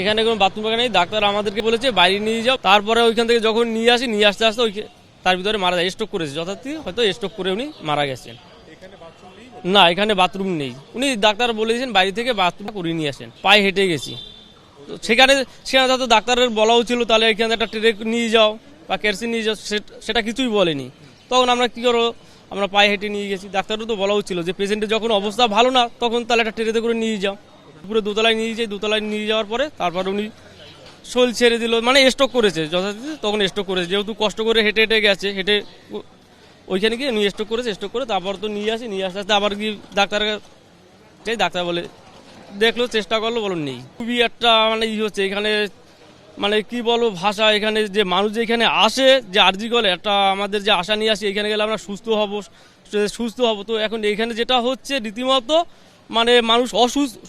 এখানে কোনো বাথরুম পায়খানা নেই। ডাক্তার আমাদেরকে বলেছে বাইরে নিয়ে যাও। তারপরে ওইখান থেকে যখন নিয়ে আসতে আসতে তার ভিতরে মারা যায়, স্ট্রোক করেছে। যথার্থই হয়তো স্ট্রোক করে উনি মারা গেছেন। না, এখানে বাথরুম নেই। উনি ডাক্তার বলেছেন বাইরে থেকে বাথরুম করিয়ে নিয়ে আসেন। পায়ে হেঁটে গেছি। তো সেখানে তো ডাক্তারের বলা ছিল তাহলে এখানে একটা ট্রে নিয়ে যাও বা কেরোসিন নিয়ে যাও, সেটা কিছুই বলেনি। তখন আমরা কি করবো, আমরা পায়ে হেঁটে নিয়ে গেছি। ডাক্তারও তো বলা ছিল যে পেশেন্টের যখন অবস্থা ভালো না তখন তাহলে একটা ট্রেতে করে নিয়ে যাও। পুরো দোতলায় নিয়ে যাই। দোতলায় নিয়ে যাওয়ার পরে তারপর উনি শোল ছেড়ে দিল, মানে স্ট্রোক করেছে। যথারীতি তখন স্ট্রোক করেছে, যেহেতু কষ্ট করে হেঁটে হেঁটে গেছে, হেঁটে ওইখানে গিয়ে উনি স্ট্রোক করেছে। স্ট্রোক করে তারপর তো নিয়ে আসতে আসতে আবার গিয়ে ডাক্তার বলে দেখলো, চেষ্টা করলো, বলুন নেই। খুবই একটা মানে হচ্ছে এখানে, মানে কি বলবো ভাষা, এখানে যে মানুষ যে এখানে আসে, যে আরজি করে একটা আমাদের যে আশা নিয়ে আসে এখানে গেলে আমরা সুস্থ হব। তো এখন এখানে যেটা হচ্ছে রীতিমতো মানে মানুষ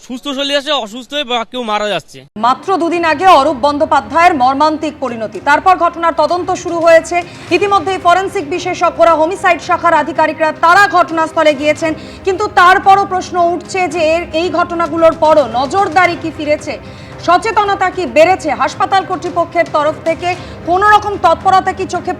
সুস্থ চলে আসে, অসুস্থ হয়ে বা কেউ মারা যাচ্ছে। মাত্র দুদিন আগে অরূপ বন্দ্যোপাধ্যায়ের মর্মান্তিক পরিণতি, তারপর ঘটনার তদন্ত শুরু হয়েছে। ইতিমধ্যে ফরেনসিক বিশেষজ্ঞরা, হোমিসাইড শাখার আধিকারিকরা তারা ঘটনাস্থলে গিয়েছেন। কিন্তু তারপরও প্রশ্ন উঠছে যে এই ঘটনাগুলোর পরও নজরদারি কি ফিরেছে, সচেতনতা কি বেড়েছে, হাসপাতাল কর্তৃপক্ষের তরফ থেকে কোনো রকম তৎপরতা কি চোখে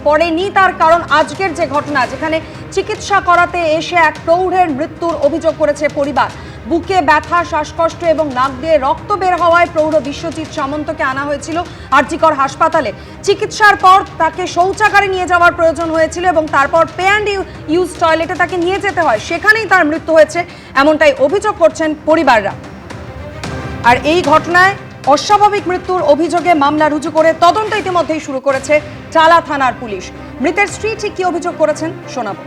পড়েনি। তার কারণ আজকের যে ঘটনা, যেখানে চিকিৎসা করাতে এসে এক প্রৌঢ়ের মৃত্যুর অভিযোগ করেছে পরিবার। বুকে ব্যথা, শ্বাসকষ্ট এবং নাক দিয়ে রক্ত বের হওয়ায় প্রৌঢ় বিশ্বজিৎ সামন্তকে আনা হয়েছিল আরজিকর হাসপাতালে। চিকিৎসার পর তাকে শৌচাগারে নিয়ে যাওয়ার প্রয়োজন হয়েছিল এবং তারপর পে অ্যান্ড ইউজ টয়লেটে তাকে নিয়ে যেতে হয়, সেখানেই তার মৃত্যু হয়েছে, এমনটাই অভিযোগ করছেন পরিবাররা। আর এই ঘটনায় অস্বাভাবিক মৃত্যুর অভিযোগে মামলা রুজু করে তদন্ত ইতিমধ্যেই শুরু করেছে চালা থানার পুলিশ। মৃতের স্ত্রী ঠিক কি অভিযোগ করেছেন শোনাবো।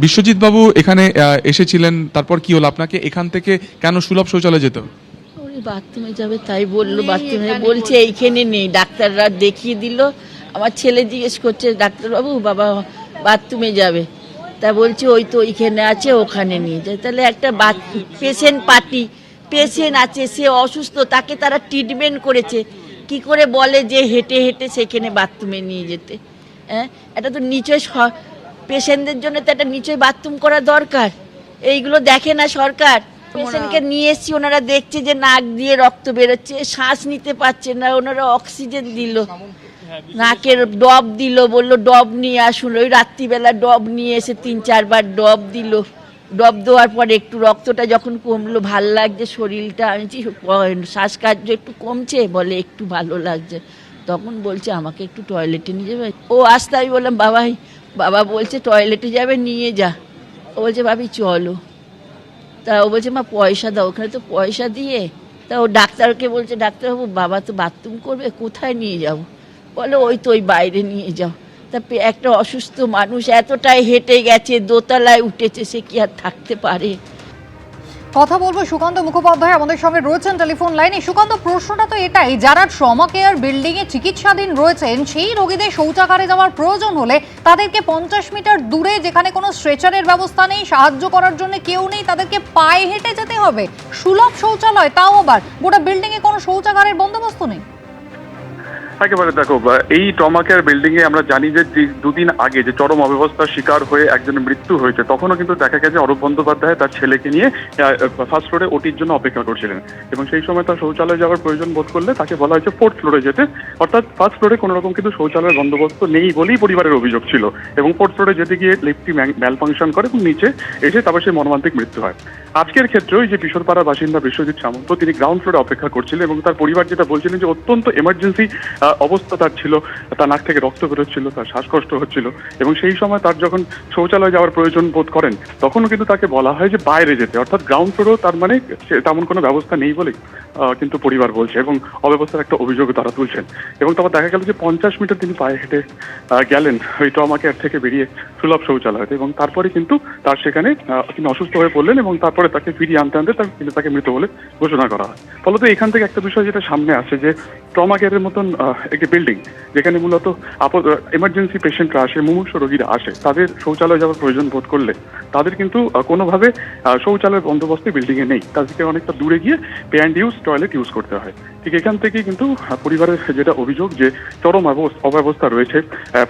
বিশ্বজিৎ বাবু এখানে এসেছিলেন, তারপর কি হলো? আপনাকে এখান থেকে কেন সুলভ শৌচালয়ে যেতে হবে? ওই বাথরুমে যাবে তাই বললো, বাথরুমে বলছে এইখানে নেই। ডাক্তাররা দেখিয়ে দিল। আমার ছেলে জিজ্ঞেস করছে ডাক্তারবাবু বাবা বাথরুমে যাবে, তা বলছে ওই তো ওইখানে আছে, ওখানে নিয়ে যায়। তাহলে একটা পেশেন্ট আছে, সে অসুস্থ, তাকে তারা ট্রিটমেন্ট করেছে, কি করে বলে যে হেঁটে হেঁটে সেখানে বাথরুমে নিয়ে যেতে? হ্যাঁ, এটা তো নিচয় পেশেন্টদের জন্য তো একটা নিচয় বাথরুম করা দরকার। এইগুলো দেখে না সরকার। পেশেন্টকে নিয়ে এসছি, ওনারা দেখছে যে নাক দিয়ে রক্ত বেরোচ্ছে, শ্বাস নিতে পারছে না, ওনারা অক্সিজেন দিল, নাকের ডব দিল, বললো ডব নিয়ে আসুন। ওই রাত্রিবেলা ডব নিয়ে এসে 3-4 বার ডব দিল। ডব দেওয়ার পর একটু রক্তটা যখন কমলো, ভাল লাগছে শরীরটা, আমি শ্বাসকার্য একটু কমছে, বলে একটু ভালো লাগছে। তখন বলছে আমাকে একটু টয়লেটে নিয়ে যাবে। ও আসতে আমি বললাম বাবা বলছে টয়লেটে যাবে, নিয়ে যা। ও বলছে ভাবি চলো। তা ও বলছে মা পয়সা দাও। ওখানে তো পয়সা দিয়ে, তা ও ডাক্তারকে বলছে ডাক্তারবাবু বাবা তো বাথরুম করবে, কোথায় নিয়ে যাব? বলে ওই তো ওই বাইরে নিয়ে যাও। তা একটা অসুস্থ মানুষ এতটাই হেঁটে গেছে, দোতলায় উঠেছে, সে কি আর থাকতে পারে? কথা বলবো সুকান্ত মুখোপাধ্যায় আমাদের সঙ্গে রয়েছেন টেলিফোন লাইনে। সুকান্ত, প্রশ্নটা তো এটাই, যারা ট্রমা কেয়ার বিল্ডিং এ চিকিৎসাধীন রয়েছেন সেই রোগীদের শৌচাগারে যাওয়ার প্রয়োজন হলে তাদেরকে 50 মিটার দূরে, যেখানে কোনো স্ট্রেচারের ব্যবস্থা নেই, সাহায্য করার জন্য কেউ নেই, তাদেরকে পায়ে হেঁটে যেতে হবে। সুলভ শৌচালয়, তাও আবার গোটা বিল্ডিং এ কোনো শৌচাগারের বন্দোবস্ত নেই। একেবারে দেখো, এই ট্রমা কেয়ার বিল্ডিং এ আমরা জানি যে দুদিন আগে যে চরম অব্যবস্থার শিকার হয়ে একজনের মৃত্যু হয়েছে, তখনও কিন্তু দেখা গেছে অরূপ বন্দ্যোপাধ্যায় তার ছেলেকে নিয়ে ফার্স্ট ফ্লোরে ওটির জন্য অপেক্ষা করছিলেন এবং সেই সময় তার শৌচালয়ে যাওয়ার প্রয়োজন বোধ করলে তাকে বলা হয়েছে 4th ফ্লোরে যেতে। অর্থাৎ ফার্স্ট ফ্লোরে কোনো রকম কিন্তু শৌচালয়ের বন্দোবস্ত নেই বলেই পরিবারের অভিযোগ ছিল এবং 4th ফ্লোরে যেতে গিয়ে লিফটটি ম্যাল ফাংশন করে এবং নিচে এসে তারপর সেই মর্মান্তিক মৃত্যু হয়। আজকের ক্ষেত্রেও যে কিশোরপাড়ার বাসিন্দা বিশ্বজিৎ সামন্ত, তিনি গ্রাউন্ড ফ্লোরে অপেক্ষা করছিলেন এবং তার পরিবার যেটা বলছিলেন যে অত্যন্ত এমার্জেন্সি অবস্থা তার ছিল, তার নাক থেকে রক্ত বেরোচ্ছিল, তার শ্বাসকষ্ট হচ্ছিল এবং সেই সময় তার যখন শৌচালয়ে যাওয়ার প্রয়োজন বোধ করেন তখনও কিন্তু তাকে বলা হয় যে বাইরে যেতে। অর্থাৎ গ্রাউন্ড ফ্লোরেও তার মানে তেমন কোনো ব্যবস্থা নেই বলে কিন্তু পরিবার বলছে এবং অব্যবস্থার একটা অভিযোগ তারা তুলছেন। এবং তারপর দেখা গেল যে 50 মিটার তিনি পায়ে হেঁটে গেলেন ওই ট্রমা কেয়ার থেকে বেরিয়ে সুলভ শৌচালয়তে এবং তারপরে কিন্তু তার সেখানে তিনি অসুস্থ হয়ে পড়লেন এবং তারপরে তাকে ফিরিয়ে আনতে কিন্তু তাকে মৃত বলে ঘোষণা করা হয়। ফলত এখান থেকে একটা বিষয় যেটা সামনে আসে যে ট্রমা কেয়ারের মতন একটি বিল্ডিং, যেখানে মূলত এমার্জেন্সি পেশেন্টরা আসে, মুমূর্ষ রোগীরা আসে, তাদের শৌচালয় যাওয়ার প্রয়োজন বোধ করলে তাদের কিন্তু কোনোভাবে শৌচালয়ের বন্দোবস্ত বিল্ডিংয়ে নেই, তাদেরকে অনেকটা দূরে গিয়ে pay and use toilet use করতে হয়। ঠিক এখান থেকেই কিন্তু পরিবারের যেটা অভিযোগ যে চরম অব্যবস্থা রয়েছে।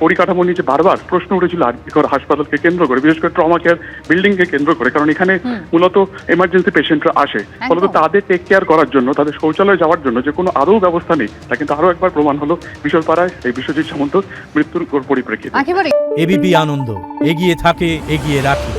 পরিকাঠামো নিয়ে যে বারবার প্রশ্ন উঠেছিল আর.জি.কর হাসপাতালকে কেন্দ্র করে, বিশেষ করে ট্রমা কেয়ার বিল্ডিং কে কেন্দ্র করে, কারণ এখানে মূলত এমার্জেন্সি পেশেন্টরা আসে, ফলত তাদের টেক কেয়ার করার জন্য, তাদের শৌচালয়ে যাওয়ার জন্য যে কোনো আদৌ ব্যবস্থা নেই, তা কিন্তু আরো একবার প্রমাণ হলো বিশালপাড়ায় এই বিশ্বজিৎ সামন্ত মৃত্যুর পরিপ্রেক্ষিতে। একেবারে এবিপি আনন্দ, এগিয়ে থাকে, এগিয়ে রাখে।